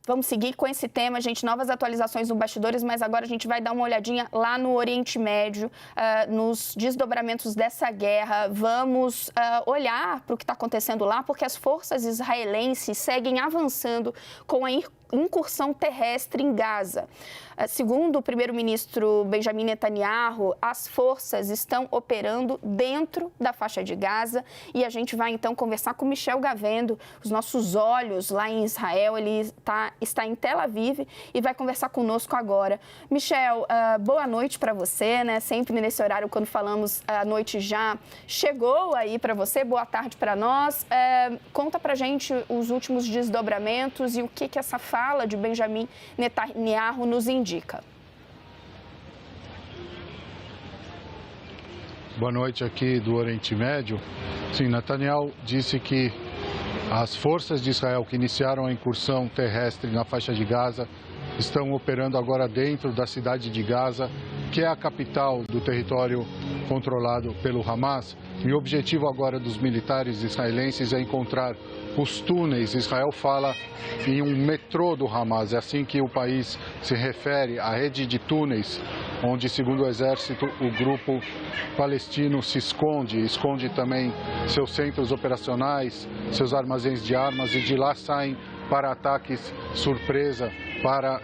Vamos seguir com esse tema, gente, novas atualizações no bastidores, mas agora a gente vai dar uma olhadinha lá no Oriente Médio, nos desdobramentos dessa guerra. Vamos olhar para o que está acontecendo lá, porque as forças israelenses seguem avançando com a incursão terrestre em Gaza. Segundo o primeiro-ministro Benjamin Netanyahu, as forças estão operando dentro da faixa de Gaza e a gente vai então conversar com Michel Gavendo, os nossos olhos lá em Israel. Ele está em Tel Aviv e vai conversar conosco agora. Michel, boa noite para você, né? Sempre nesse horário, quando falamos a noite já chegou aí para você. Boa tarde para nós. Conta para gente os últimos desdobramentos e o que essa fala de Benjamin Netanyahu nos indica. Boa noite aqui do Oriente Médio. Sim, Netanyahu disse que as forças de Israel que iniciaram a incursão terrestre na faixa de Gaza estão operando agora dentro da cidade de Gaza, que é a capital do território controlado pelo Hamas. E o objetivo agora dos militares israelenses é encontrar os túneis. Israel fala em um metrô do Hamas, é assim que o país se refere à rede de túneis, onde, segundo o exército, o grupo palestino se esconde também seus centros operacionais, seus armazéns de armas, e de lá saem para ataques surpresa para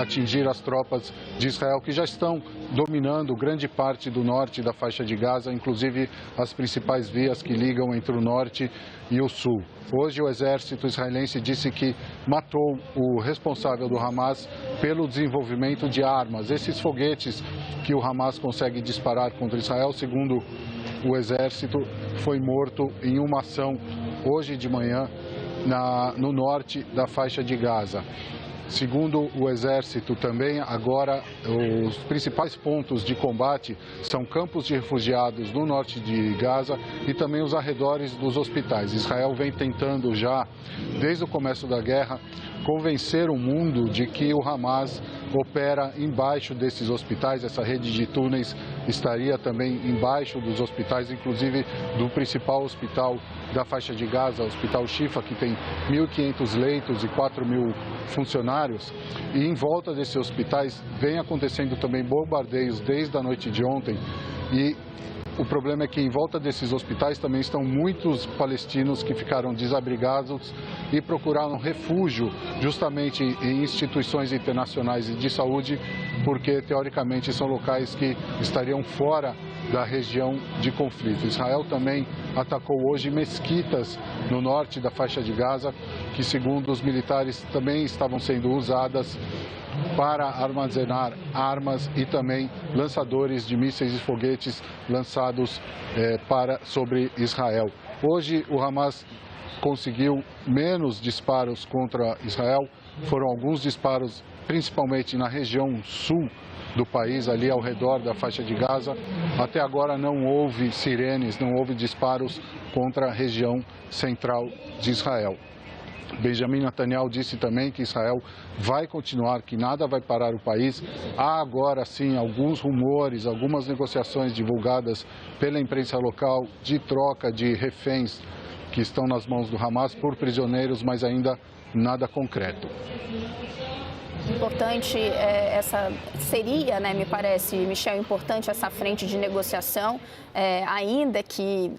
atingir as tropas de Israel, que já estão dominando grande parte do norte da faixa de Gaza, inclusive as principais vias que ligam entre o norte e o sul. Hoje o exército israelense disse que matou o responsável do Hamas pelo desenvolvimento de armas. Esses foguetes que o Hamas consegue disparar contra Israel, segundo o exército, foi morto em uma ação hoje de manhã no norte da faixa de Gaza. Segundo o exército também, agora os principais pontos de combate são campos de refugiados no norte de Gaza e também os arredores dos hospitais. Israel vem tentando já, desde o começo da guerra, convencer o mundo de que o Hamas opera embaixo desses hospitais. Essa rede de túneis estaria também embaixo dos hospitais, inclusive do principal hospital da faixa de Gaza, o Hospital Shifa, que tem 1.500 leitos e 4.000 funcionários. E em volta desses hospitais vem acontecendo também bombardeios desde a noite de ontem. E o problema é que em volta desses hospitais também estão muitos palestinos que ficaram desabrigados e procuraram refúgio justamente em instituições internacionais de saúde, porque teoricamente são locais que estariam fora da região de conflito. Israel também atacou hoje mesquitas no norte da faixa de Gaza, que, segundo os militares, também estavam sendo usadas para armazenar armas e também lançadores de mísseis e foguetes lançados sobre Israel. Hoje o Hamas conseguiu menos disparos contra Israel, foram alguns disparos principalmente na região sul do país, ali ao redor da faixa de Gaza. Até agora não houve sirenes, não houve disparos contra a região central de Israel. Benjamin Netanyahu disse também que Israel vai continuar, que nada vai parar o país. Há agora sim alguns rumores, algumas negociações divulgadas pela imprensa local de troca de reféns que estão nas mãos do Hamas por prisioneiros, mas ainda nada concreto. Importante seria, né, me parece, Michel, importante essa frente de negociação, ainda que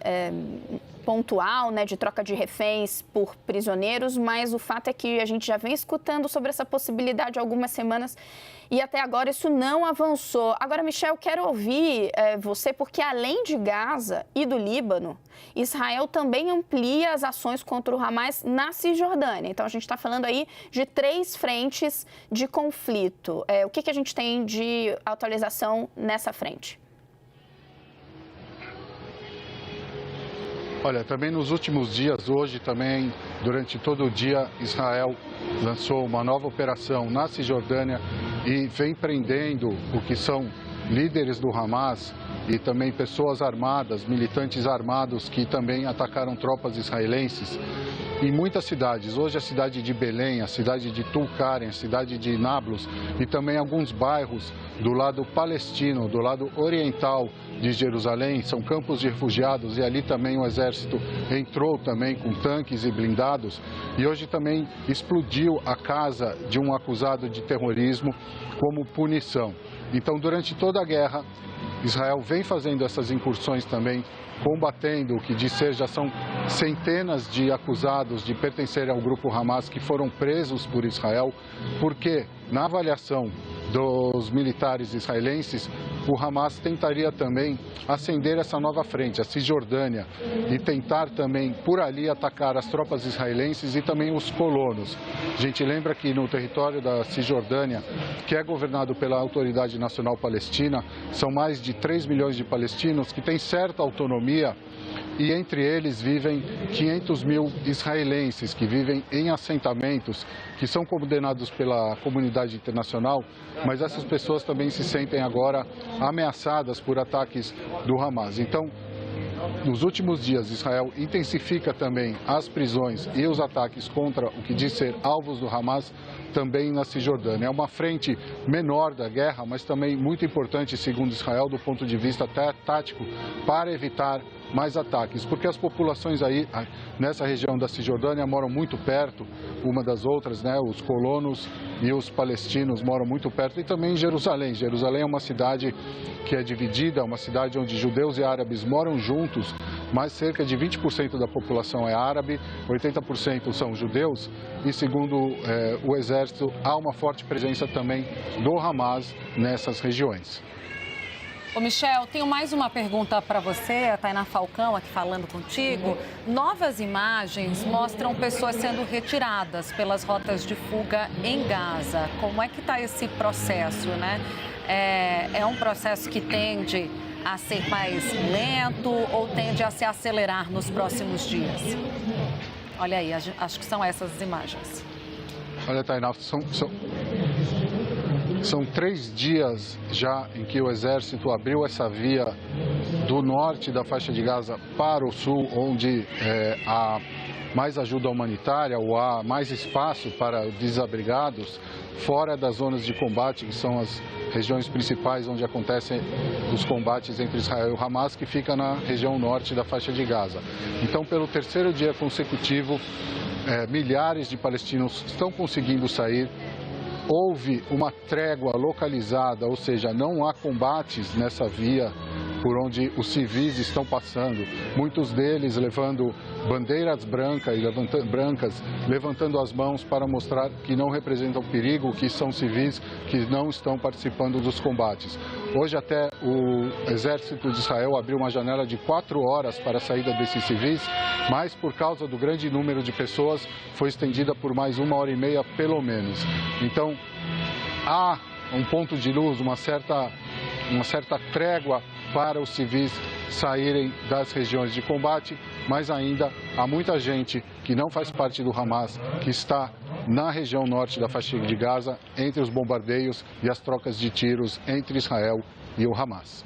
pontual, né, de troca de reféns por prisioneiros, mas o fato é que a gente já vem escutando sobre essa possibilidade há algumas semanas e até agora isso não avançou. Agora, Michel, quero ouvir você, porque além de Gaza e do Líbano, Israel também amplia as ações contra o Hamas na Cisjordânia. Então, a gente está falando aí de 3 frentes de conflito. O que a gente tem de atualização nessa frente? Olha, também nos últimos dias, hoje também, durante todo o dia, Israel lançou uma nova operação na Cisjordânia e vem prendendo o que são líderes do Hamas e também pessoas armadas, militantes armados que também atacaram tropas israelenses. em muitas cidades. Hoje a cidade de Belém, a cidade de Tulkarem, a cidade de Nablus e também alguns bairros do lado palestino, do lado oriental de Jerusalém, são campos de refugiados e ali também o exército entrou também com tanques e blindados e hoje também explodiu a casa de um acusado de terrorismo como punição. Então, durante toda a guerra, Israel vem fazendo essas incursões também, combatendo o que diz ser, já são centenas de acusados de pertencerem ao grupo Hamas que foram presos por Israel, porque, na avaliação dos militares israelenses, o Hamas tentaria também acender essa nova frente, a Cisjordânia, e tentar também, por ali, atacar as tropas israelenses e também os colonos. A gente lembra que no território da Cisjordânia, que é governado pela Autoridade Nacional Palestina, são mais de 3 milhões de palestinos que têm certa autonomia e entre eles vivem 500 mil israelenses que vivem em assentamentos que são condenados pela comunidade internacional, mas essas pessoas também se sentem agora ameaçadas por ataques do Hamas. Então, nos últimos dias, Israel intensifica também as prisões e os ataques contra o que diz ser alvos do Hamas também na Cisjordânia. É uma frente menor da guerra, mas também muito importante, segundo Israel, do ponto de vista até tático, para evitar mais ataques, porque as populações aí nessa região da Cisjordânia moram muito perto uma das outras, né? Os colonos e os palestinos moram muito perto e também em Jerusalém. Jerusalém é uma cidade que é dividida, uma cidade onde judeus e árabes moram juntos, mas cerca de 20% da população é árabe, 80% são judeus e, segundo o exército, há uma forte presença também do Hamas nessas regiões. Ô Michel, tenho mais uma pergunta para você, a Tainá Falcão aqui falando contigo. Novas imagens mostram pessoas sendo retiradas pelas rotas de fuga em Gaza. Como é que está esse processo, né? É um processo que tende a ser mais lento ou tende a se acelerar nos próximos dias? Olha aí, acho que são essas as imagens. Olha, Tainá, são 3 dias já em que o exército abriu essa via do norte da faixa de Gaza para o sul, onde há mais ajuda humanitária ou há mais espaço para desabrigados, fora das zonas de combate, que são as regiões principais onde acontecem os combates entre Israel e o Hamas, que fica na região norte da faixa de Gaza. Então, pelo 3º dia consecutivo, milhares de palestinos estão conseguindo sair. Houve uma trégua localizada, ou seja, não há combates nessa via por onde os civis estão passando, muitos deles levando bandeiras brancas, levantando as mãos para mostrar que não representam perigo, que são civis que não estão participando dos combates. Hoje até o exército de Israel abriu uma janela de 4 horas para a saída desses civis, mas por causa do grande número de pessoas foi estendida por mais 1h30 pelo menos. Então há um ponto de luz, uma certa trégua para os civis saírem das regiões de combate, mas ainda há muita gente que não faz parte do Hamas, que está na região norte da faixa de Gaza, entre os bombardeios e as trocas de tiros entre Israel e o Hamas.